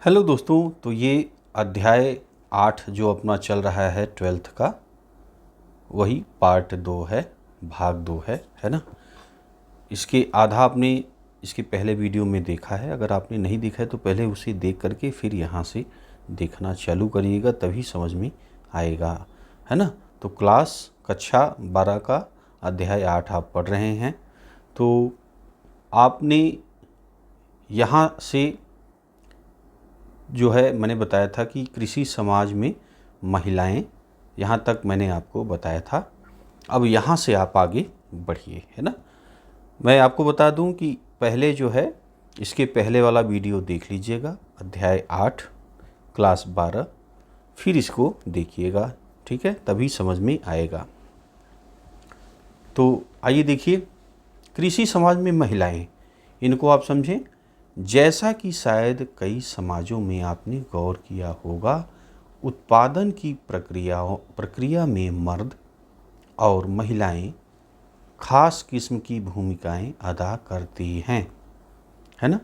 Hello दोस्तों, तो ये अध्याय 8 जो अपना चल रहा है 12th का, वही पार्ट 2 है, भाग 2 है ना। इसके आधा आपने इसके पहले वीडियो में देखा है। अगर आपने नहीं देखा है तो पहले उसे देख करके फिर यहाँ से देखना चालू करिएगा, तभी समझ में आएगा, है ना। तो क्लास कक्षा 12 का अध्याय 8 आप पढ़ रहे हैं। तो आपने यहाँ से जो है मैंने बताया था कि कृषि समाज में महिलाएं, यहाँ तक मैंने आपको बताया था। अब यहाँ से आप आगे बढ़िए, है ना। मैं आपको बता दूं कि पहले जो है इसके पहले वाला वीडियो देख लीजिएगा, अध्याय 8 क्लास 12, फिर इसको देखिएगा, ठीक है, तभी समझ में आएगा। तो आइए देखिए, कृषि समाज में महिलाएं, इनको आप समझें। जैसा कि शायद कई समाजों में आपने गौर किया होगा, उत्पादन की प्रक्रिया में मर्द और महिलाएं खास किस्म की भूमिकाएं अदा करती हैं, है ना।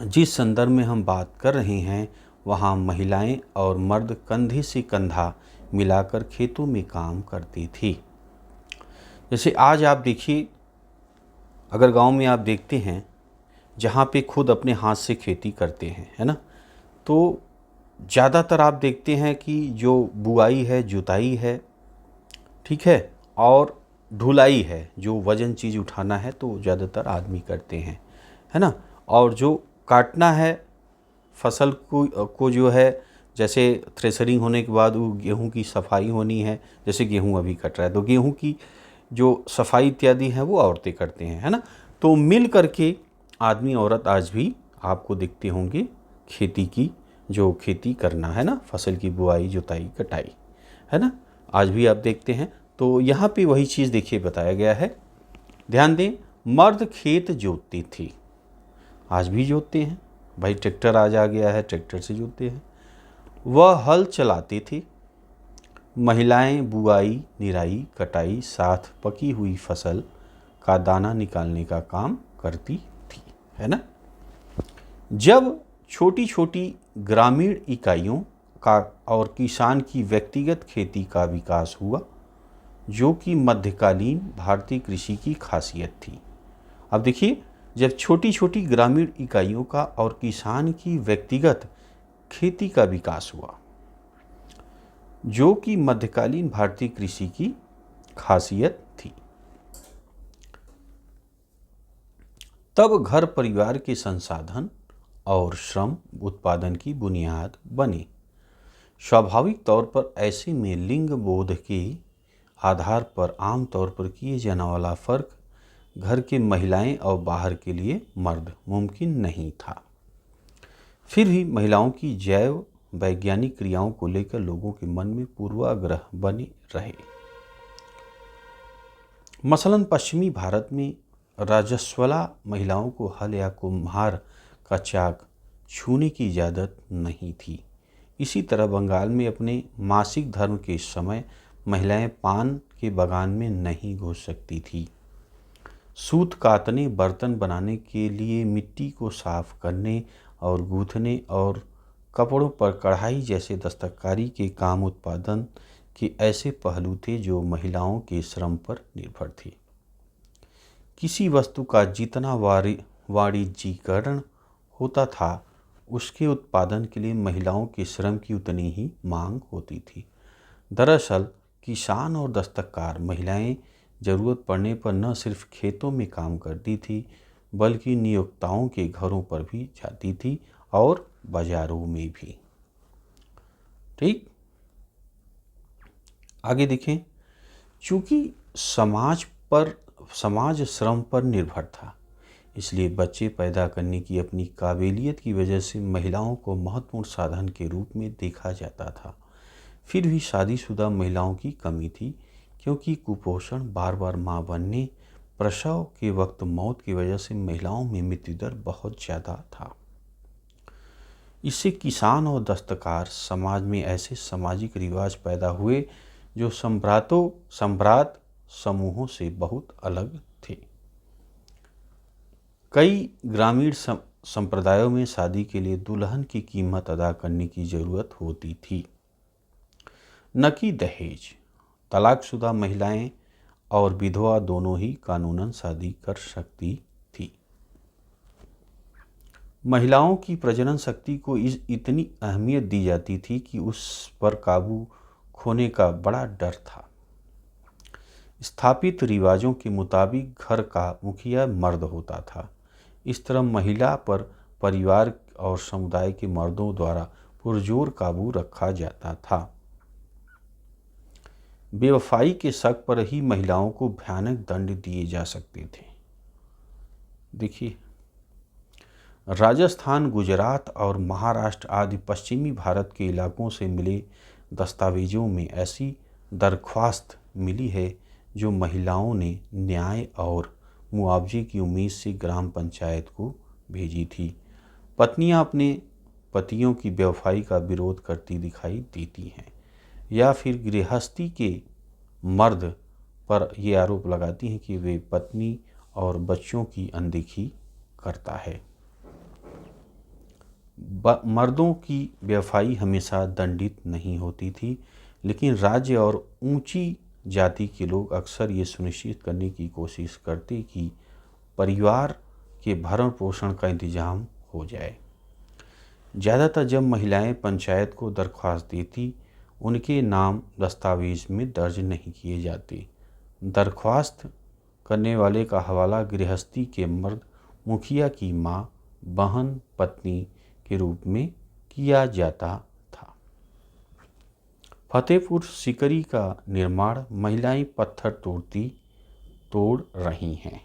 जिस संदर्भ में हम बात कर रहे हैं वहाँ महिलाएं और मर्द कंधे से कंधा मिलाकर खेतों में काम करती थी। जैसे आज आप देखिए, अगर गांव में आप देखते हैं जहाँ पे खुद अपने हाथ से खेती करते हैं, है ना, तो ज़्यादातर आप देखते हैं कि जो बुआई है, जुताई है, ठीक है, और ढुलाई है, जो वजन चीज़ उठाना है, तो ज़्यादातर आदमी करते हैं, है ना। और जो काटना है फसल को जो है, जैसे थ्रेशरिंग होने के बाद वो गेहूं की सफाई होनी है, जैसे गेहूं अभी कट रहा है तो गेहूं की जो सफाई इत्यादि है वो औरतें करते हैं, है ना। तो मिल करके आदमी औरत आज भी आपको दिखते होंगे खेती की, जो खेती करना है ना, फसल की बुआई, जुताई, कटाई, है ना, आज भी आप देखते हैं। तो यहाँ पे वही चीज़ देखिए बताया गया है, ध्यान दें। मर्द खेत जोतती थी, आज भी जोतते हैं भाई, ट्रैक्टर आज आ गया है, ट्रैक्टर से जोतते हैं। वह हल चलाती थी। महिलाएं बुआई, निराई, कटाई, साथ पकी हुई फसल का दाना निकालने का काम करती थी, है ना। जब छोटी छोटी ग्रामीण इकाइयों का और किसान की व्यक्तिगत खेती का विकास हुआ, जो कि मध्यकालीन भारतीय कृषि की खासियत थी। अब देखिए, जब छोटी छोटी ग्रामीण इकाइयों का और किसान की व्यक्तिगत खेती का विकास हुआ, जो कि मध्यकालीन भारतीय कृषि की खासियत थी, तब घर परिवार के संसाधन और श्रम उत्पादन की बुनियाद बने। स्वाभाविक तौर पर ऐसे में लिंग बोध के आधार पर आमतौर पर किए जाने वाला फर्क, घर के महिलाएं और बाहर के लिए मर्द, मुमकिन नहीं था। फिर भी महिलाओं की जैव वैज्ञानिक क्रियाओं को लेकर लोगों के मन में पूर्वाग्रह बने रहे। मसलन पश्चिमी भारत में राजस्वला महिलाओं को हल या कुम्हार का चाक छूने की इजाज़त नहीं थी। इसी तरह बंगाल में अपने मासिक धर्म के समय महिलाएं पान के बागान में नहीं घुस सकती थी। सूत कातने, बर्तन बनाने के लिए मिट्टी को साफ करने और गूंथने और कपड़ों पर कढ़ाई जैसे दस्तकारी के काम उत्पादन के ऐसे पहलू थे जो महिलाओं के श्रम पर निर्भर थे। किसी वस्तु का जितना वाणिज्यीकरण होता था, उसके उत्पादन के लिए महिलाओं के श्रम की उतनी ही मांग होती थी। दरअसल किसान और दस्तकार महिलाएं ज़रूरत पड़ने पर न सिर्फ खेतों में काम करती थी, बल्कि नियोक्ताओं के घरों पर भी जाती थी और बाजारों में भी। ठीक, आगे देखें। चूँकि समाज श्रम पर निर्भर था, इसलिए बच्चे पैदा करने की अपनी काबिलियत की वजह से महिलाओं को महत्वपूर्ण साधन के रूप में देखा जाता था। फिर भी शादीशुदा महिलाओं की कमी थी, क्योंकि कुपोषण, बार बार मां बनने, प्रसव के वक्त मौत की वजह से महिलाओं में मृत्यु दर बहुत ज़्यादा था। इससे किसान और दस्तकार समाज में ऐसे सामाजिक रिवाज पैदा हुए जो सम्भ्रात समूहों से बहुत अलग थे। कई ग्रामीण संप्रदायों में शादी के लिए दुल्हन की कीमत अदा करने की ज़रूरत होती थी, न कि दहेज। तलाकशुदा महिलाएं और विधवा दोनों ही कानूनन शादी कर सकती थी। महिलाओं की प्रजनन शक्ति को इतनी अहमियत दी जाती थी कि उस पर काबू खोने का बड़ा डर था। स्थापित रिवाजों के मुताबिक घर का मुखिया मर्द होता था। इस तरह महिला पर परिवार और समुदाय के मर्दों द्वारा पुरजोर काबू रखा जाता था। बेवफाई के शक पर ही महिलाओं को भयानक दंड दिए जा सकते थे। देखिए, राजस्थान, गुजरात और महाराष्ट्र आदि पश्चिमी भारत के इलाकों से मिले दस्तावेजों में ऐसी दरख्वास्त मिली है जो महिलाओं ने न्याय और मुआवजे की उम्मीद से ग्राम पंचायत को भेजी थी। पत्नियां अपने पतियों की बेवफाई का विरोध करती दिखाई देती हैं या फिर गृहस्थी के मर्द पर ये आरोप लगाती हैं कि वे पत्नी और बच्चों की अनदेखी करता है। मर्दों की बेवफाई हमेशा दंडित नहीं होती थी, लेकिन राज्य और ऊंची जाति के लोग अक्सर ये सुनिश्चित करने की कोशिश करते कि परिवार के भरण पोषण का इंतजाम हो जाए। ज़्यादातर जब महिलाएं पंचायत को दरख्वास्त देती, उनके नाम दस्तावेज में दर्ज नहीं किए जाते। दरख्वास्त करने वाले का हवाला गृहस्थी के मर्द, मुखिया की माँ, बहन, पत्नी के रूप में किया जाता था। फतेहपुर सीकरी का निर्माण महिलाएं पत्थर तोड़ रही हैं।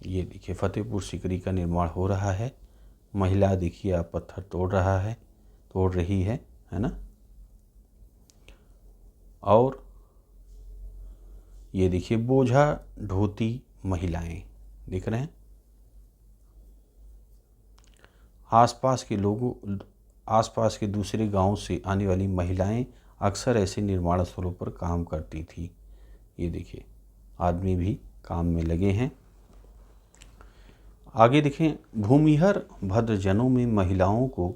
ये देखिए, फतेहपुर सीकरी का निर्माण हो रहा है। महिला देखिए आप पत्थर तोड़ रही है ना। और ये देखिए बोझा ढोती महिलाएं दिख रहे हैं। आसपास के दूसरे गांव से आने वाली महिलाएं अक्सर ऐसे निर्माण स्थलों पर काम करती थी। ये देखिए आदमी भी काम में लगे हैं। आगे देखें, भूमिहर भद्रजनों में महिलाओं को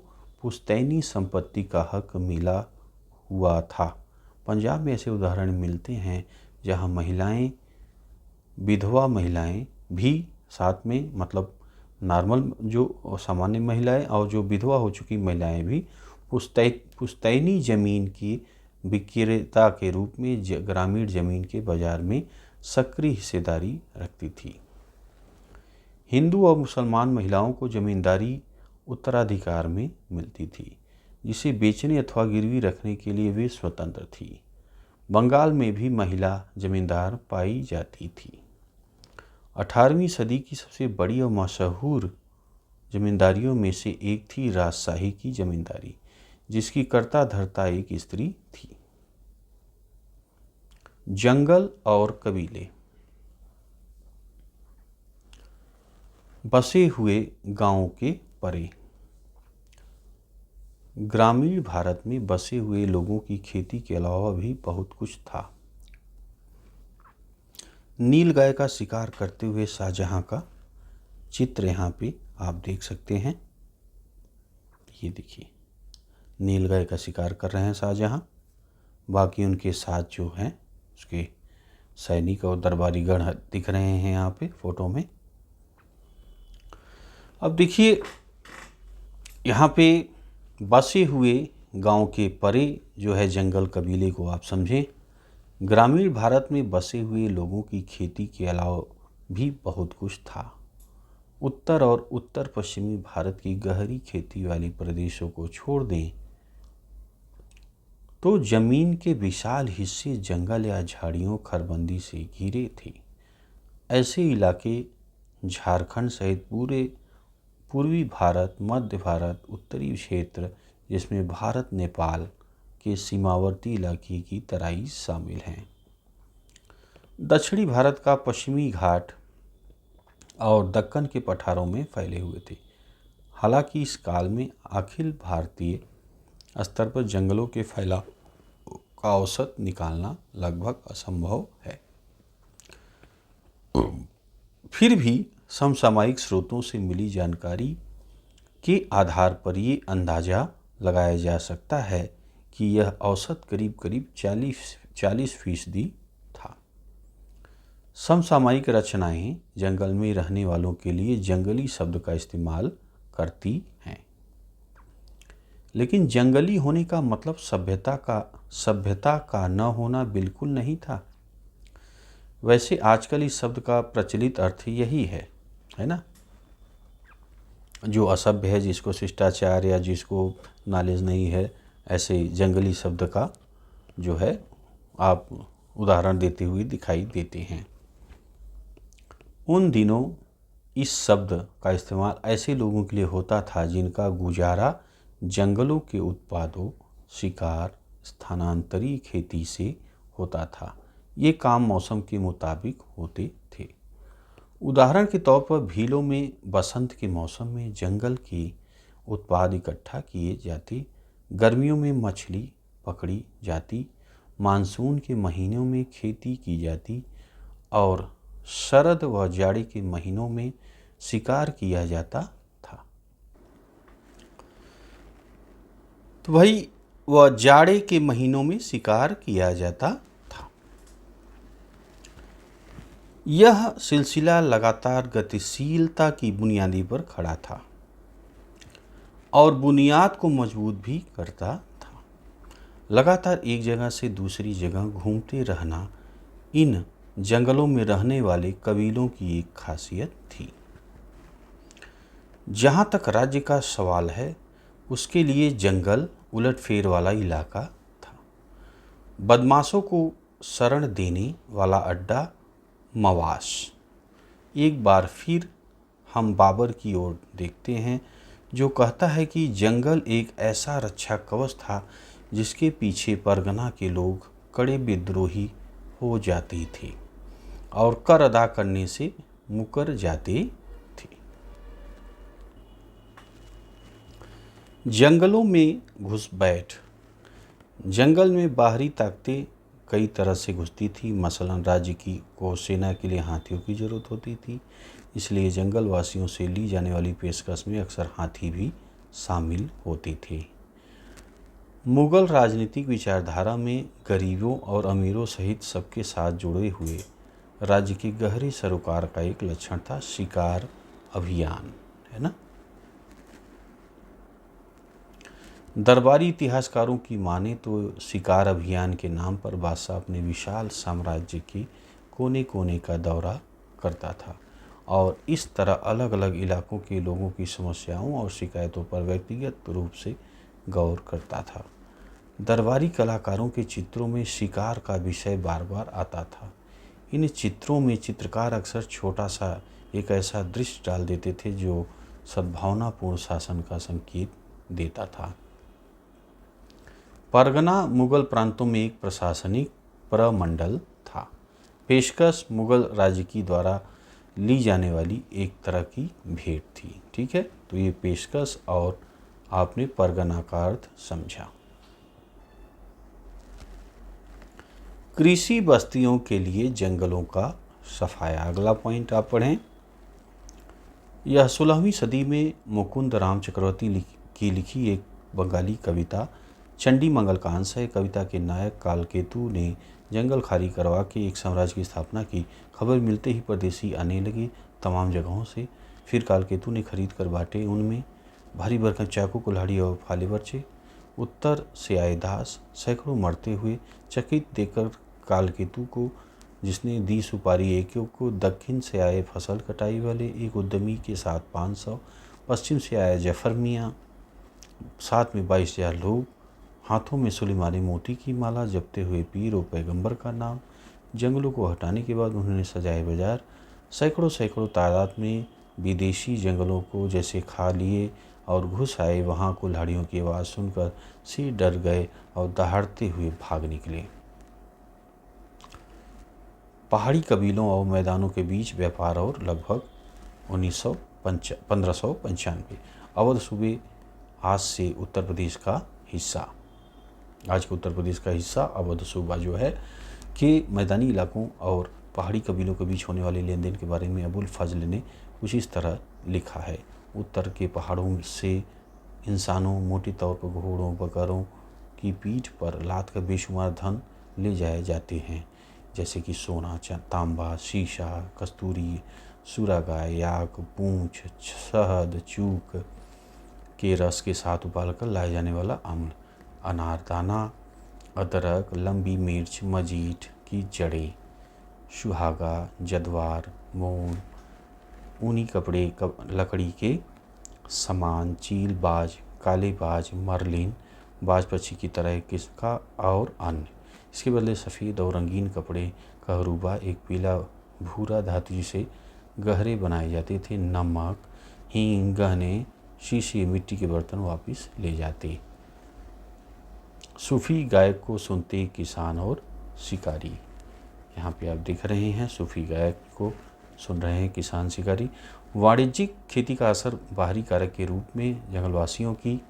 पुश्तैनी संपत्ति का हक मिला हुआ था। पंजाब में ऐसे उदाहरण मिलते हैं जहां महिलाएं, विधवा महिलाएं भी साथ में, मतलब नॉर्मल जो सामान्य महिलाएं और जो विधवा हो चुकी महिलाएं भी पुश्तैनी जमीन की विक्रेता के रूप में ग्रामीण जमीन के बाजार में सक्रिय हिस्सेदारी रखती थी। हिंदू और मुसलमान महिलाओं को जमींदारी उत्तराधिकार में मिलती थी, जिसे बेचने अथवा गिरवी रखने के लिए वे स्वतंत्र थी। बंगाल में भी महिला जमींदार पाई जाती थी। 18वीं सदी की सबसे बड़ी और मशहूर जमींदारियों में से एक थी राजशाही की जमींदारी, जिसकी कर्ता धर्ता एक स्त्री थी। जंगल और कबीले। बसे हुए गांवों के परे। ग्रामीण भारत में बसे हुए लोगों की खेती के अलावा भी बहुत कुछ था। नीलगाय का शिकार करते हुए शाहजहां का चित्र यहाँ पे आप देख सकते हैं। ये देखिए, नीलगाय का शिकार कर रहे हैं शाहजहां। बाकी उनके साथ जो हैं उसके सैनिक और दरबारी गण दिख रहे हैं यहाँ पे फोटो में। अब देखिए, यहाँ पे बसे हुए गांव के परे जो है जंगल कबीले को आप समझें। ग्रामीण भारत में बसे हुए लोगों की खेती के अलावा भी बहुत कुछ था। उत्तर और उत्तर पश्चिमी भारत की गहरी खेती वाले प्रदेशों को छोड़ दें तो जमीन के विशाल हिस्से जंगल या झाड़ियों खरबंदी से घिरे थे। ऐसे इलाके झारखंड सहित पूरे पूर्वी भारत, मध्य भारत, उत्तरी क्षेत्र जिसमें भारत नेपाल के सीमावर्ती इलाके की तराई शामिल हैं। दक्षिणी भारत का पश्चिमी घाट और दक्कन के पठारों में फैले हुए थे। हालांकि इस काल में अखिल भारतीय स्तर पर जंगलों के फैलाव का औसत निकालना लगभग असंभव है। फिर भी समसामयिक स्रोतों से मिली जानकारी के आधार पर ये अंदाज़ा लगाया जा सकता है कि यह औसत करीब करीब 40% था। समसामयिक रचनाएं जंगल में रहने वालों के लिए जंगली शब्द का इस्तेमाल करती हैं, लेकिन जंगली होने का मतलब सभ्यता का न होना बिल्कुल नहीं था। वैसे आजकल इस शब्द का प्रचलित अर्थ यही है ना। जो असभ्य है, जिसको शिष्टाचार या जिसको नॉलेज नहीं है, ऐसे जंगली शब्द का जो है आप उदाहरण देते हुए दिखाई देते हैं। उन दिनों इस शब्द का इस्तेमाल ऐसे लोगों के लिए होता था जिनका गुजारा जंगलों के उत्पादों, शिकार, स्थानांतरी खेती से होता था। ये काम मौसम के मुताबिक होते थे। उदाहरण के तौर पर भीलों में बसंत के मौसम में जंगल के उत्पाद इकट्ठा किए जाते, गर्मियों में मछली पकड़ी जाती, मानसून के महीनों में खेती की जाती और शरद व जाड़े के महीनों में शिकार किया जाता था। तो भाई वह जाड़े के महीनों में शिकार किया जाता था। यह सिलसिला लगातार गतिशीलता की बुनियादी पर खड़ा था और बुनियाद को मजबूत भी करता था। लगातार एक जगह से दूसरी जगह घूमते रहना इन जंगलों में रहने वाले कबीलों की एक खासियत थी। जहाँ तक राज्य का सवाल है, उसके लिए जंगल उलटफेर वाला इलाका था। बदमाशों को शरण देने वाला अड्डा, मवास। एक बार फिर हम बाबर की ओर देखते हैं, जो कहता है कि जंगल एक ऐसा रक्षा कवच था जिसके पीछे परगना के लोग कड़े विद्रोही हो जाते थे और कर अदा करने से मुकर जाते थे। जंगलों में घुसपैठ। जंगल में बाहरी ताकतें कई तरह से घुसती थी। मसलन राज्य को सेना के लिए हाथियों की ज़रूरत होती थी, इसलिए जंगल वासियों से ली जाने वाली पेशकश में अक्सर हाथी भी शामिल होते थे। मुगल राजनीतिक विचारधारा में गरीबों और अमीरों सहित सबके साथ जुड़े हुए राज्य के गहरे सरोकार का एक लक्षण था शिकार अभियान, है ना। दरबारी इतिहासकारों की माने तो शिकार अभियान के नाम पर बादशाह अपने विशाल साम्राज्य के कोने कोने का दौरा करता था और इस तरह अलग अलग इलाकों के लोगों की समस्याओं और शिकायतों पर व्यक्तिगत रूप से गौर करता था। दरबारी कलाकारों के चित्रों में शिकार का विषय बार बार आता था। इन चित्रों में चित्रकार अक्सर छोटा सा एक ऐसा दृश्य डाल देते थे जो सद्भावनापूर्ण शासन का संकेत देता था। परगना मुगल प्रांतों में एक प्रशासनिक प्रमंडल था। पेशकश मुगल राज्य की द्वारा ली जाने वाली एक तरह की भेंट थी। ठीक है, तो ये पेशकश और आपने परगना का अर्थ समझा। कृषि बस्तियों के लिए जंगलों का सफाया। अगला पॉइंट आप पढ़ें। यह 16वीं सदी में मुकुंद राम चक्रवर्ती की लिखी एक बंगाली कविता चंडी मंगल का अंश है। कविता के नायक कालकेतु ने जंगल खाली करवा के एक साम्राज्य की स्थापना की। खबर मिलते ही परदेशी आने लगे तमाम जगहों से। फिर कालकेतु ने खरीद कर बांटे, उनमें भारी भरकम चाकू, कुल्हाड़ी और फाले बरछे। उत्तर से आए दास सैकड़ों मरते हुए चकित देकर कालकेतु को, जिसने दी सुपारी एक को। दक्षिण से आए फसल कटाई वाले एक उद्यमी के साथ 500। पश्चिम से आया जफर मियाँ, साथ में 22,000 लोग, हाथों में सुलेमानी मोती की माला, जपते हुए पीर और पैगंबर का नाम। जंगलों को हटाने के बाद उन्होंने सजाए बाजार। सैकड़ों सैकड़ों तादाद में विदेशी जंगलों को जैसे खा लिए और घुस आए। वहाँ कुल्हाड़ियों की आवाज़ सुनकर सिर डर गए और दहाड़ते हुए भाग निकले। पहाड़ी कबीलों और मैदानों के बीच व्यापार और लगभग 1595 अवध सूबे आज से उत्तर प्रदेश का हिस्सा। आज के उत्तर प्रदेश का हिस्सा अवध सूबा जो है कि मैदानी इलाकों और पहाड़ी कबीलों के बीच होने वाले लेन देन के बारे में अबुल फजल ने कुछ इस तरह लिखा है। उत्तर के पहाड़ों से इंसानों, मोटे तौर पर घोड़ों बकरों की पीठ पर लाद कर बेशुमार धन ले जाए जाते हैं, जैसे कि सोना, तांबा, शीशा, कस्तूरी, सुरागाय, याक, पूंछ, शहद, चूक के रस के साथ उबालकर लाए जाने वाला अम्ल, अनारदाना, अदरक, लंबी मिर्च, मजीठ की जड़ें, सुहागा, जद्वार, मोम, ऊनी कपड़े, लकड़ी के सामान, चील, बाज, काले बाज, मरलिन, बाज पक्षी की तरह किसका और अन्य। इसके बदले सफ़ेद और रंगीन कपड़े, कहरुबा, एक पीला भूरा धातु जिसे गहरे बनाए जाते थे, नमक, हींग, गहने, शीशे, मिट्टी के बर्तन वापस ले जाते। सूफी गायक को सुनते किसान और शिकारी। यहाँ पे आप देख रहे हैं सूफी गायक को सुन रहे हैं किसान शिकारी। वाणिज्यिक खेती का असर बाहरी कारक के रूप में जंगलवासियों की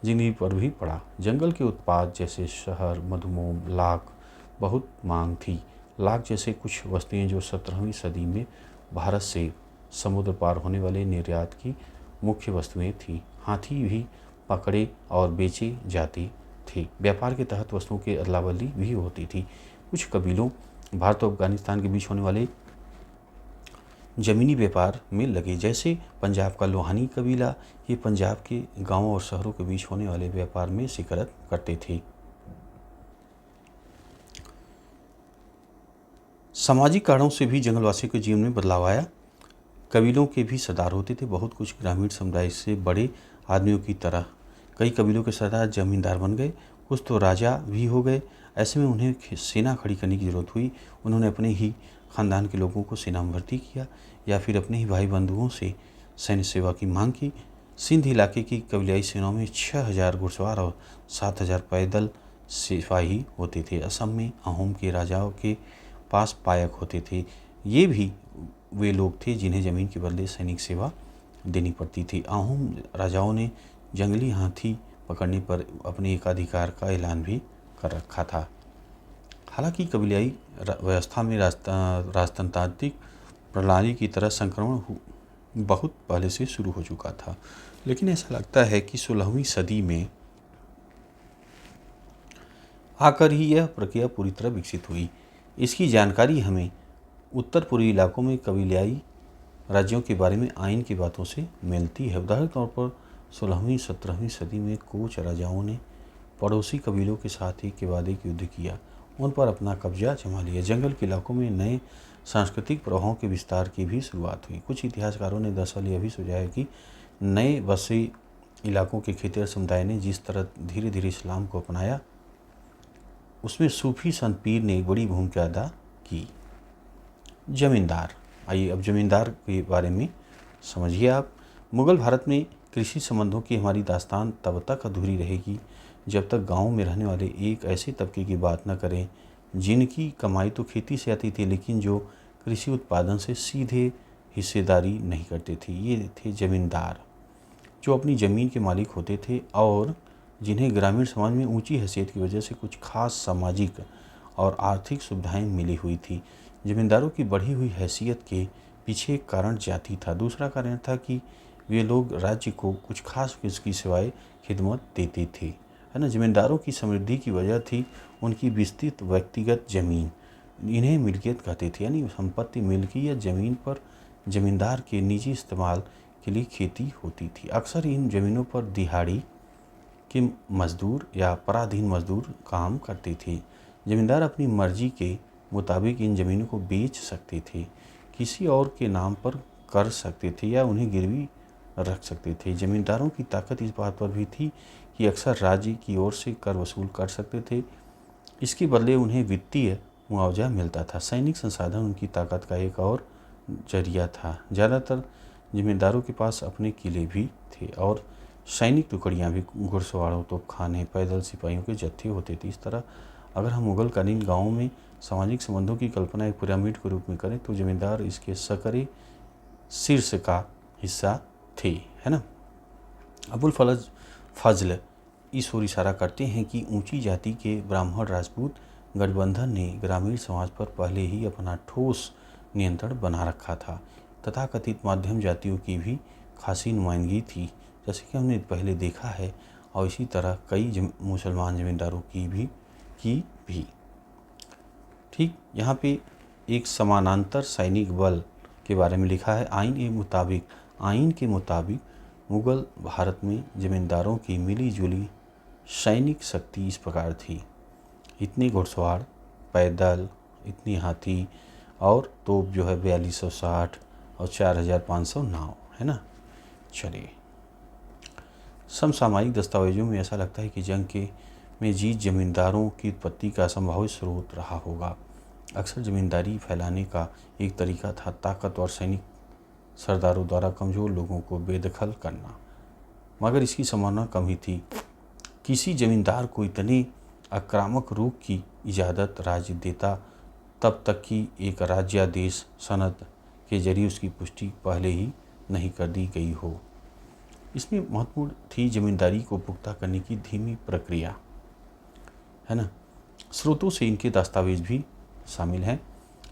जिंदगी पर भी पड़ा। जंगल के उत्पाद जैसे शहर, मधुमोम, लाख बहुत मांग थी। लाख जैसे कुछ वस्तुएं जो 17वीं सदी में भारत से समुद्र पार होने वाले निर्यात की मुख्य वस्तुएं थीं। हाथी भी पकड़े और बेचे जाते थे। व्यापार के तहत वस्तुओं की अदला बदली भी होती थी। कुछ कबीलों भारत और अफगानिस्तान के बीच होने वाले ज़मीनी व्यापार में लगे, जैसे पंजाब का लोहानी कबीला। ये पंजाब के गांवों और शहरों के बीच होने वाले व्यापार में शिरकत करते थे। सामाजिक कारणों से भी जंगलवासियों के जीवन में बदलाव आया। कबीलों के भी सरदार होते थे, बहुत कुछ ग्रामीण समुदाय से बड़े आदमियों की तरह। कई कबीलों के सरदार जमींदार बन गए, कुछ तो राजा भी हो गए। ऐसे में उन्हें सेना खड़ी करने की ज़रूरत हुई। उन्होंने अपने ही ख़ानदान के लोगों को सेना में भर्ती किया या फिर अपने ही भाई बंधुओं से सैन्य सेवा की मांग की। सिंध इलाके की कबीलाई सेनाओं में 6000 घुड़सवार और 7000 पैदल सिपाही होते थे। असम में अहोम के राजाओं के पास पायक होते थे। ये भी वे लोग थे जिन्हें ज़मीन के बदले सैनिक सेवा देनी पड़ती थी। अहोम राजाओं ने जंगली हाथी पकड़ने पर अपने एकाधिकार का ऐलान भी कर रखा था। हालांकि कबीलाई व्यवस्था में राजतंत्रात्मक प्रणाली की तरह संक्रमण बहुत पहले से शुरू हो चुका था, लेकिन ऐसा लगता है कि 16वीं सदी में आकर ही यह प्रक्रिया पूरी तरह विकसित हुई। इसकी जानकारी हमें उत्तर पूर्वी इलाकों में कबीलाई राज्यों के बारे में आइन की बातों से मिलती है। उदाहरण तौर पर 16वीं 17वीं सदी में कोच राजाओं ने पड़ोसी कबीलों के साथ एक के बाद एक युद्ध किया, उन पर अपना कब्जा जमा लिया। जंगल के इलाकों में नए सांस्कृतिक प्रभावों के विस्तार की भी शुरुआत हुई। कुछ इतिहासकारों ने दरअसल यह भी सुझाया कि नए बसे इलाकों के खेतिहर समुदाय ने जिस तरह धीरे धीरे इस्लाम को अपनाया, उसमें सूफी संत पीर ने एक बड़ी भूमिका अदा की। जमींदार, आइए अब जमींदार के बारे में समझिए आप। मुग़ल भारत में कृषि संबंधों की हमारी दास्तान तब तक अधूरी रहेगी जब तक गाँव में रहने वाले एक ऐसे तबके की बात न करें जिनकी कमाई तो खेती से आती थी, लेकिन जो कृषि उत्पादन से सीधे हिस्सेदारी नहीं करते थे। ये थे जमींदार, जो अपनी ज़मीन के मालिक होते थे और जिन्हें ग्रामीण समाज में ऊंची हैसियत की वजह से कुछ खास सामाजिक और आर्थिक सुविधाएं मिली हुई थी। ज़मींदारों की बढ़ी हुई हैसियत के पीछे एक कारण जाति था। दूसरा कारण था कि वे लोग राज्य को कुछ खास किस्म की सेवाएँ खिदमत देते थे, है ना। ज़मींदारों की समृद्धि की वजह थी उनकी विस्तृत व्यक्तिगत ज़मीन। इन्हें मिल्कियत कहते थे, यानी संपत्ति मिल्की या ज़मीन पर ज़मींदार के निजी इस्तेमाल के लिए खेती होती थी। अक्सर इन ज़मीनों पर दिहाड़ी के मज़दूर या पराधीन मज़दूर काम करते थे। ज़मींदार अपनी मर्जी के मुताबिक इन ज़मीनों को बेच सकते थे, किसी और के नाम पर कर सकते थे या उन्हें गिरवी रख सकते थे। ज़मींदारों की ताकत इस बात पर भी थी कि अक्सर राज्य की ओर से कर वसूल कर सकते थे, इसके बदले उन्हें वित्तीय मुआवजा मिलता था। सैनिक संसाधन उनकी ताकत का एक और जरिया था। ज़्यादातर ज़मींदारों के पास अपने किले भी थे और सैनिक टुकड़ियाँ भी, घुड़सवारों, तोपखाने, पैदल सिपाहियों के जत्थे होते थे। इस तरह अगर हम मुगलकालीन गाँवों में सामाजिक संबंधों की कल्पना एक पिरामिड के रूप में करें तो ज़मींदार इसके सकरे शीर्ष का हिस्सा थे, है ना। अबुल फजल इस ओर इशारा करते हैं कि ऊंची जाति के ब्राह्मण राजपूत गठबंधन ने ग्रामीण समाज पर पहले ही अपना ठोस नियंत्रण बना रखा था। तथाकथित माध्यम जातियों की भी खासी नुमाइंदगी थी, जैसे कि हमने पहले देखा है, और इसी तरह कई मुसलमान जमींदारों की भी। ठीक यहाँ पे एक समानांतर सैनिक बल के बारे में लिखा है। आइन के मुताबिक मुगल भारत में जमींदारों की मिली जुली सैनिक शक्ति इस प्रकार थी। इतनी घुड़सवार, पैदल, इतनी हाथी और तोप जो है 4260 और 4500 नाव, है ना। चलिए, समसामयिक दस्तावेजों में ऐसा लगता है कि जंग में जीत जमींदारों की उत्पत्ति का संभावित स्रोत रहा होगा। अक्सर जमींदारी फैलाने का एक तरीका था ताकतवर सैनिक सरदारों द्वारा कमज़ोर लोगों को बेदखल करना, मगर इसकी संभावना कम ही थी। किसी जमींदार को इतने आक्रामक रूप की इजाज़त राज्य देता तब तक कि एक राज्यादेश सनद के जरिए उसकी पुष्टि पहले ही नहीं कर दी गई हो। इसमें महत्वपूर्ण थी जमींदारी को पुख्ता करने की धीमी प्रक्रिया, है ना। स्रोतों से इनके दस्तावेज भी शामिल हैं।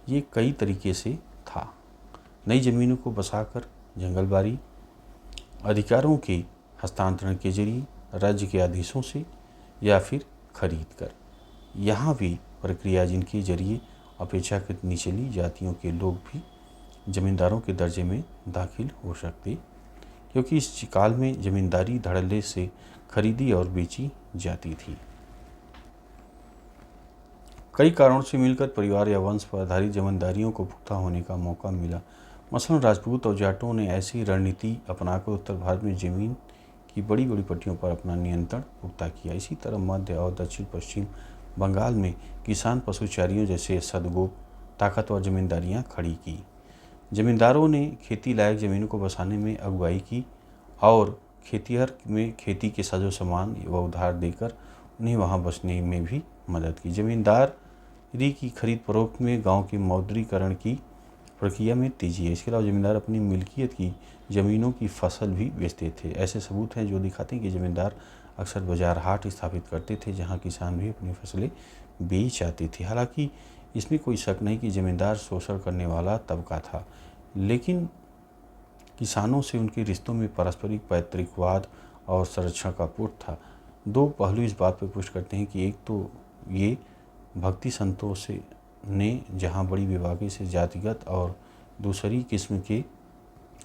ये कई तरीके से था। नई ज़मीनों को बसाकर, जंगलबारी, अधिकारों के हस्तांतरण के जरिए, राज्य के आदेशों से, या फिर खरीद कर। यहाँ भी प्रक्रिया जिनके जरिए अपेक्षाकृत निचली जातियों के लोग भी जमींदारों के दर्जे में दाखिल हो सकते, क्योंकि इस काल में जमींदारी धड़ल्ले से खरीदी और बेची जाती थी। कई कारणों से मिलकर परिवार या वंश पर आधारित जमींदारियों को पुख्ता होने का मौका मिला। मसलन राजपूत और जाटों ने ऐसी रणनीति अपनाकर उत्तर भारत में जमीन की बड़ी बड़ी पट्टियों पर अपना नियंत्रण पुख्ता किया। इसी तरह मध्य और दक्षिण पश्चिम बंगाल में किसान पशुचारियों जैसे सदगोप ताकतवर जमींदारियां खड़ी की। जमींदारों ने खेती लायक ज़मीनों को बसाने में अगुवाई की और खेतिहर में खेती के साजो सामान व उधार देकर उन्हें वहां बसने में भी मदद की। जमींदारी की खरीद फरोख्त में गांव के मौद्रीकरण की प्रक्रिया में तेजी है। इसके अलावा जमींदार अपनी मिल्कियत की ज़मीनों की फसल भी बेचते थे। ऐसे सबूत हैं जो दिखाते हैं कि जमींदार अक्सर बाजार हाट स्थापित करते थे, जहां किसान भी अपनी फसलें बेच आते थे। हालांकि इसमें कोई शक नहीं कि जमींदार शोषण करने वाला तबका था, लेकिन किसानों से उनके रिश्तों में पारस्परिक पैतृकवाद और संरक्षण का पुट था। दो पहलू इस बात पर पुष्ट करते हैं कि एक तो ये भक्ति संतों से ने जहाँ बड़ी बेबाकी से जातिगत और दूसरी किस्म के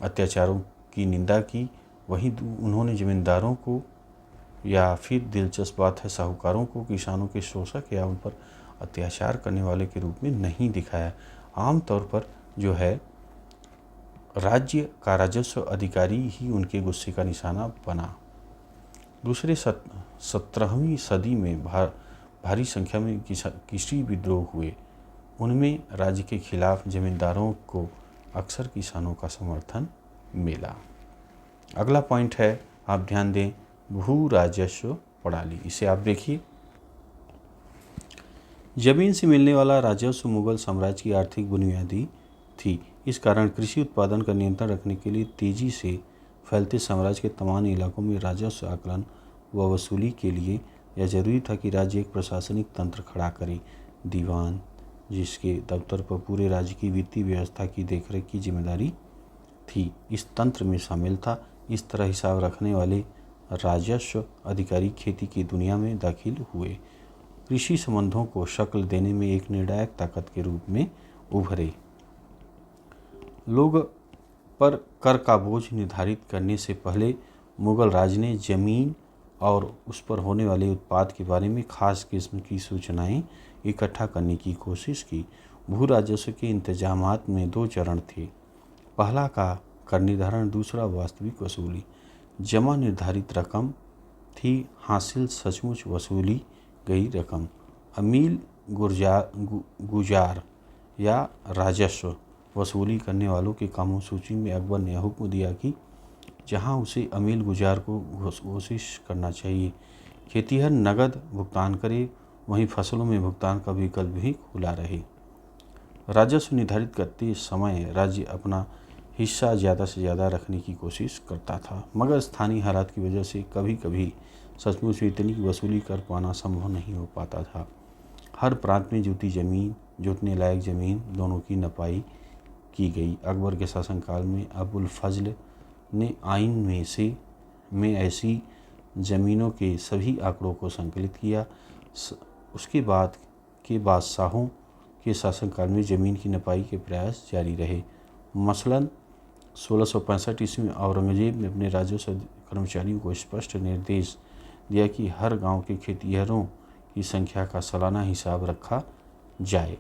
अत्याचारों की निंदा की, वहीं उन्होंने जमींदारों को, या फिर दिलचस्प बात है, साहूकारों को किसानों के शोषक या उन पर अत्याचार करने वाले के रूप में नहीं दिखाया। आमतौर पर जो है राज्य का राजस्व अधिकारी ही उनके गुस्से का निशाना बना। दूसरे 17वीं सदी में भारी संख्या में कृषि विद्रोह हुए। उनमें राज्य के खिलाफ जमींदारों को अक्सर किसानों का समर्थन मिला। अगला पॉइंट है, आप ध्यान दें, भू राजस्व प्रणाली। इसे आप देखिए। जमीन से मिलने वाला राजस्व मुगल साम्राज्य की आर्थिक बुनियादी थी। इस कारण कृषि उत्पादन का नियंत्रण रखने के लिए तेजी से फैलते साम्राज्य के तमाम इलाकों में राजस्व आकलन व वसूली के लिए यह जरूरी था कि राज्य एक प्रशासनिक तंत्र खड़ा करे। दीवान, जिसके दफ्तर पर पूरे राज्य की वित्तीय व्यवस्था की देखरेख की जिम्मेदारी थी, इस तंत्र में शामिल था। इस तरह हिसाब रखने वाले राजस्व अधिकारी खेती की दुनिया में दाखिल हुए, कृषि संबंधों को शक्ल देने में एक निर्णायक ताकत के रूप में उभरे। लोग पर कर का बोझ निर्धारित करने से पहले मुगल राज ने जमीन और उस पर होने वाले उत्पाद के बारे में खास किस्म की सूचनाएं इकट्ठा करने की कोशिश की। भू राजस्व के इंतजामात में 2 चरण थे। पहला का कर निर्धारण, दूसरा वास्तविक वसूली। जमा निर्धारित रकम थी, हासिल सचमुच वसूली गई रकम। अमील गुजार या राजस्व वसूली करने वालों के कामों सूची में अकबर ने हुक्म दिया कि जहां उसे अमील गुजार को कोशिश करना चाहिए। खेतीहर नगद भुगतान करे, वहीं फसलों में भुगतान का विकल्प भी खुला रहे। राजस्व निर्धारित करते समय राज्य अपना हिस्सा ज़्यादा से ज़्यादा रखने की कोशिश करता था, मगर स्थानीय हालात की वजह से कभी कभी सचमुच में इतनी वसूली कर पाना संभव नहीं हो पाता था। हर प्रांत में जोतने लायक ज़मीन दोनों की नपाई की गई। अकबर के शासनकाल में अबुल फजल ने आइन में ऐसी ज़मीनों के सभी आंकड़ों को संकलित किया। उसके बाद के बादशाहों के शासनकाल में ज़मीन की नपाई के प्रयास जारी रहे। मसलन 1665 ईस्वी में औरंगजेब ने अपने राजस्व कर्मचारियों को स्पष्ट निर्देश दिया कि हर गांव के खेतिहरों की संख्या का सालाना हिसाब रखा जाए।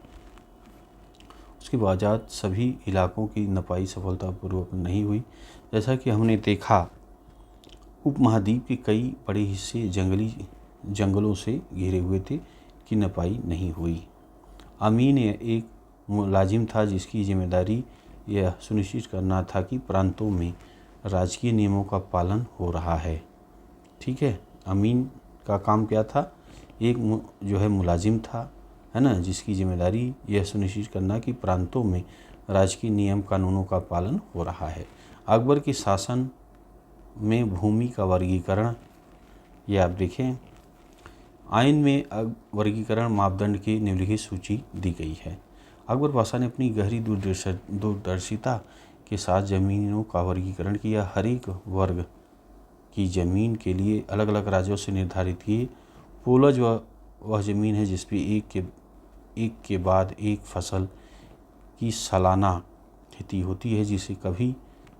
उसके बावजूद सभी इलाकों की नपाई सफलतापूर्वक नहीं हुई। जैसा कि हमने देखा, उपमहाद्वीप के कई बड़े हिस्से जंगलों से घिरे हुए थे कि नपाई नहीं हुई। अमीन एक मुलाजिम था जिसकी जिम्मेदारी यह सुनिश्चित करना था कि प्रांतों में राजकीय नियमों का पालन हो रहा है। ठीक है, अमीन का काम क्या था? एक जो है मुलाजिम था, है ना, जिसकी जिम्मेदारी यह सुनिश्चित करना कि प्रांतों में राजकीय नियम कानूनों का पालन हो रहा है। अकबर के शासन में भूमि का वर्गीकरण, ये आप देखें, आइन में वर्गीकरण मापदंड की निम्नलिखित सूची दी गई है। अकबर बादशाह ने अपनी गहरी दूरदर्शिता के साथ ज़मीनों का वर्गीकरण किया। हर एक वर्ग की ज़मीन के लिए अलग अलग राज्यों से निर्धारित किए। पूर्वज वह ज़मीन है जिसपे एक के बाद एक फसल की सालाना खेती होती है, जिसे कभी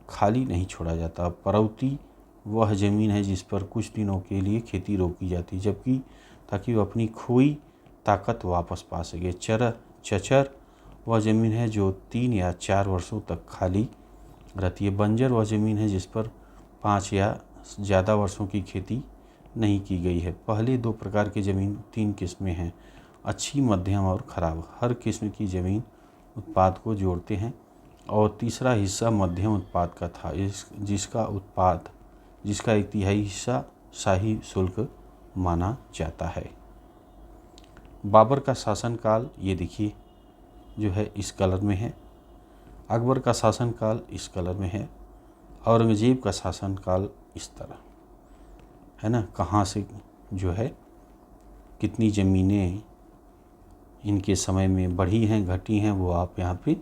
खाली नहीं छोड़ा जाता। परौती वह ज़मीन है जिस पर कुछ दिनों के लिए खेती रोकी जाती जबकि ताकि वह अपनी खोई ताकत वापस पा सके। चचर वह ज़मीन है जो 3 या 4 वर्षों तक खाली रहती है। बंजर वह ज़मीन है जिस पर 5 या ज़्यादा वर्षों की खेती नहीं की गई है। पहले 2 प्रकार की ज़मीन 3 किस्में हैं: अच्छी, मध्यम और खराब। हर किस्म की ज़मीन उत्पाद को जोड़ते हैं और तीसरा हिस्सा मध्यम उत्पाद का था, जिसका 1/3 हिस्सा शाही शुल्क माना जाता है। बाबर का शासनकाल ये देखिए जो है इस कलर में है। अकबर का शासनकाल इस कलर में है। औरंगजेब का शासनकाल इस तरह है ना। कहाँ से जो है कितनी ज़मीनें इनके समय में बढ़ी हैं, घटी हैं, वो आप यहाँ पे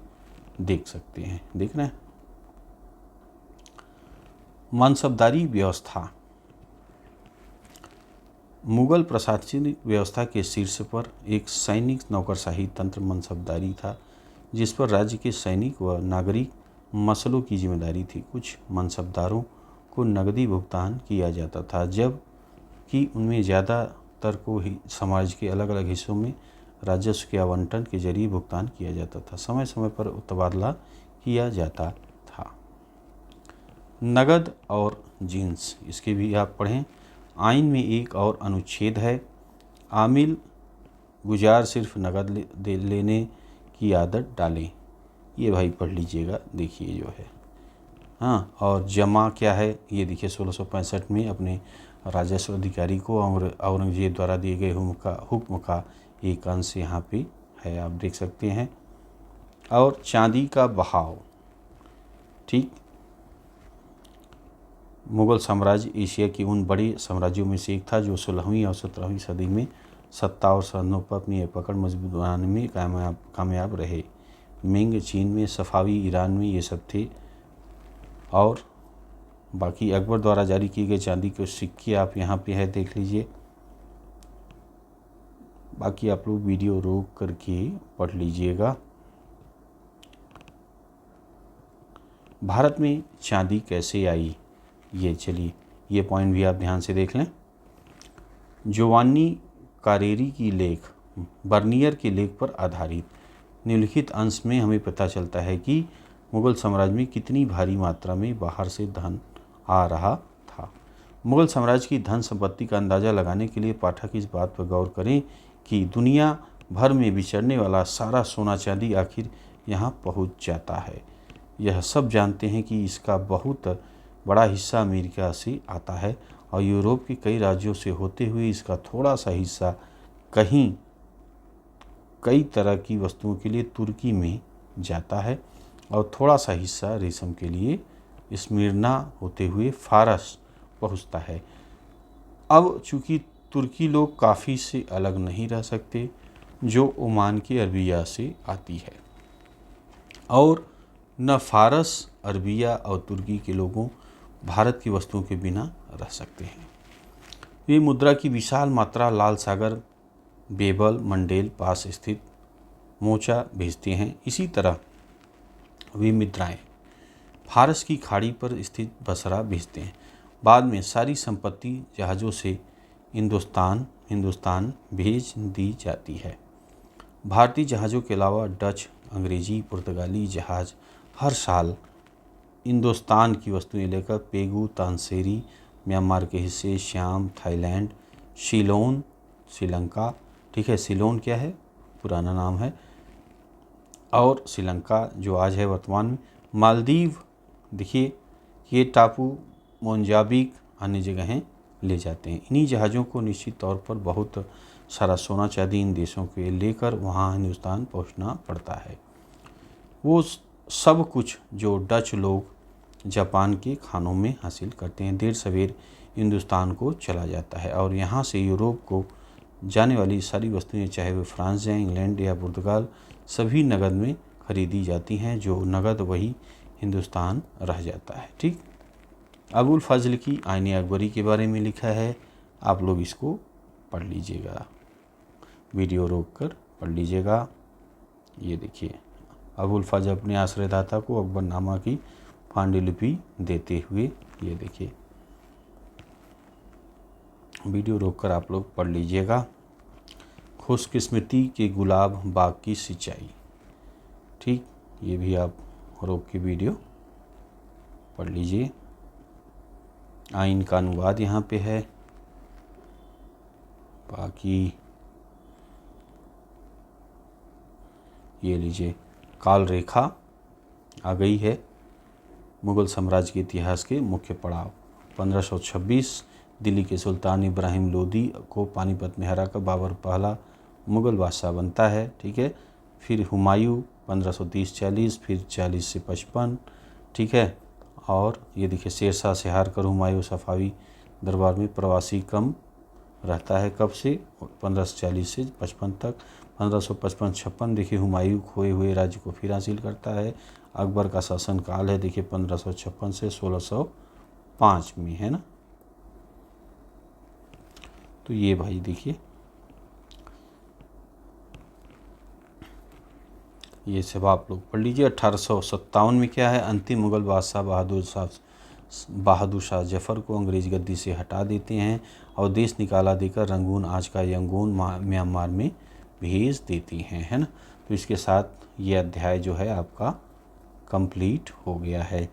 देख सकते हैं। देख रहे हैं। मनसबदारी व्यवस्था। मुगल प्रशासनिक व्यवस्था के शीर्ष पर एक सैनिक नौकरशाही तंत्र मनसबदारी था, जिस पर राज्य के सैनिक व नागरिक मसलों की जिम्मेदारी थी। कुछ मनसबदारों को नकदी भुगतान किया जाता था, जबकि उनमें ज़्यादातर को ही समाज के अलग अलग हिस्सों में राजस्व के आवंटन के जरिए भुगतान किया जाता था। समय समय पर तबादला किया जाता था। नगद और जिन्स, इसके भी आप पढ़ें। आइन में एक और अनुच्छेद है, आमिल गुजार सिर्फ नगद लेने की आदत डालें। ये भाई पढ़ लीजिएगा, देखिए जो है। हाँ, और जमा क्या है ये देखिए। 1665 में अपने राजस्व अधिकारी को औरंगजेब द्वारा दिए गए हुक्म का एक अंश यहाँ पे है, आप देख सकते हैं। और चांदी का बहाव, ठीक। मुग़ल साम्राज्य एशिया के उन बड़े साम्राज्यों में से एक था जो 16वीं और 17वीं सदी में सत्ता और साधनों पर अपनी पकड़ मजबूत बनाने में कामयाब रहे। मिंग चीन में, सफ़ावी ईरान में ये सब थे। और बाकी अकबर द्वारा जारी किए गए चांदी के सिक्के आप यहाँ पे है, देख लीजिए। बाकी आप लोग वीडियो रोक करके पढ़ लीजिएगा। भारत में चांदी कैसे आई, ये चलिए ये पॉइंट भी आप ध्यान से देख लें। जोवानी कारेरी की लेख बर्नियर के लेख पर आधारित निम्नलिखित अंश में हमें पता चलता है कि मुग़ल साम्राज्य में कितनी भारी मात्रा में बाहर से धन आ रहा था। मुग़ल साम्राज्य की धन संपत्ति का अंदाज़ा लगाने के लिए पाठक इस बात पर गौर करें कि दुनिया भर में विचरने वाला सारा सोना चांदी आखिर यहाँ पहुँच जाता है। यह सब जानते हैं कि इसका बहुत बड़ा हिस्सा अमेरिका से आता है और यूरोप के कई राज्यों से होते हुए इसका थोड़ा सा हिस्सा कई तरह की वस्तुओं के लिए तुर्की में जाता है और थोड़ा सा हिस्सा रेशम के लिए स्मिर्ना होते हुए फारस पहुंचता है। अब चूँकि तुर्की लोग काफ़ी से अलग नहीं रह सकते, जो ओमान की अरबिया से आती है, और न फारस, अरबिया और तुर्की के लोगों भारत की वस्तुओं के बिना रह सकते हैं। ये मुद्रा की विशाल मात्रा लाल सागर, बेबल मंडेल पास स्थित मोचा भेजते हैं। इसी तरह वे मुद्राएं फारस की खाड़ी पर स्थित बसरा भेजते हैं। बाद में सारी संपत्ति जहाज़ों से हिंदुस्तान भेज दी जाती है। भारतीय जहाज़ों के अलावा डच, अंग्रेजी, पुर्तगाली जहाज़ हर साल हिंदुस्तान की वस्तुएं लेकर पेगू, तानसेरी, म्यांमार के हिस्से, श्याम, थाईलैंड, सीलोन, श्रीलंका, ठीक है, सीलोन क्या है, पुराना नाम है, और श्रीलंका जो आज है वर्तमान में, मालदीव, देखिए ये टापू, मोजाम्बिक, अन्य जगहें ले जाते हैं। इन्हीं जहाज़ों को निश्चित तौर पर बहुत सारा सोना चांदी इन देशों के लेकर वहाँ हिंदुस्तान पहुँचना पड़ता है। वो सब कुछ जो डच लोग जापान के खानों में हासिल करते हैं, देर सवेर हिंदुस्तान को चला जाता है, और यहाँ से यूरोप को जाने वाली सारी वस्तुएं, चाहे वे फ्रांस जाएँ, इंग्लैंड या पुर्तगाल, सभी नगद में खरीदी जाती हैं। जो नगद वही हिंदुस्तान रह जाता है। ठीक, अबुल फजल की आईने अकबरी के बारे में लिखा है, आप लोग इसको पढ़ लीजिएगा, वीडियो रोक कर पढ़ लीजिएगा। ये देखिए, अबुल फजल अपने आश्रयदाता को अकबरनामा की पांडुलिपि देते हुए, ये देखिए, वीडियो रोककर आप लोग पढ़ लीजिएगा। खुशकिस्मती के गुलाब बाग की सिंचाई, ठीक, ये भी आप रोक के वीडियो पढ़ लीजिए। आइन का अनुवाद यहाँ पे है। बाकी ये लीजिए, काल रेखा आ गई है, मुग़ल साम्राज्य के इतिहास के मुख्य पड़ाव। 1526 दिल्ली के सुल्तान इब्राहिम लोदी को पानीपत में हराकर बाबर पहला मुग़ल बादशाह बनता है। ठीक है, फिर हुमायूं 1530-40, फिर 40 से 55, ठीक है, और ये देखिए शेरशाह से हार कर हुमायूं सफावी दरबार में प्रवासी कम रहता है। कब से? 1540 से 55 तक। 1555-56 देखिए हुमायूं खोए हुए राज्य को फिर हासिल करता है। अकबर का शासनकाल है, देखिए 1556 से 1605 में, है ना। तो ये भाई देखिए, ये सब आप लोग पढ़ लीजिए। 1857 में क्या है, अंतिम मुग़ल बादशाह बहादुर शाह जफ़र को अंग्रेज़ गद्दी से हटा देते हैं और देश निकाला देकर रंगून, आज का यंगून, म्यांमार में भेज देती हैं, है ना। तो इसके साथ ये अध्याय जो है आपका कंप्लीट हो गया है,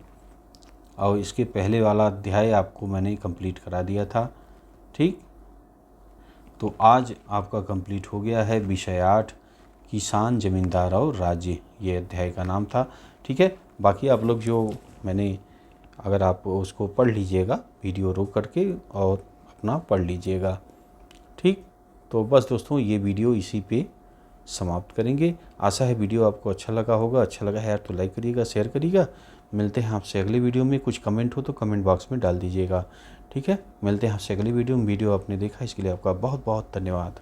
और इसके पहले वाला अध्याय आपको मैंने कंप्लीट करा दिया था। ठीक, तो आज आपका कंप्लीट हो गया है विषय 8, किसान, जमींदार और राज्य, ये अध्याय का नाम था। ठीक है, बाकी आप लोग जो मैंने, अगर आप उसको पढ़ लीजिएगा वीडियो रोक करके और अपना पढ़ लीजिएगा। ठीक, तो बस दोस्तों ये वीडियो इसी पे समाप्त करेंगे। आशा है वीडियो आपको अच्छा लगा होगा। अच्छा लगा है यार तो लाइक करिएगा, शेयर करिएगा। मिलते हैं आपसे अगले वीडियो में। कुछ कमेंट हो तो कमेंट बॉक्स में डाल दीजिएगा। ठीक है, मिलते हैं आपसे अगली वीडियो में। वीडियो आपने देखा इसके लिए आपका बहुत बहुत धन्यवाद।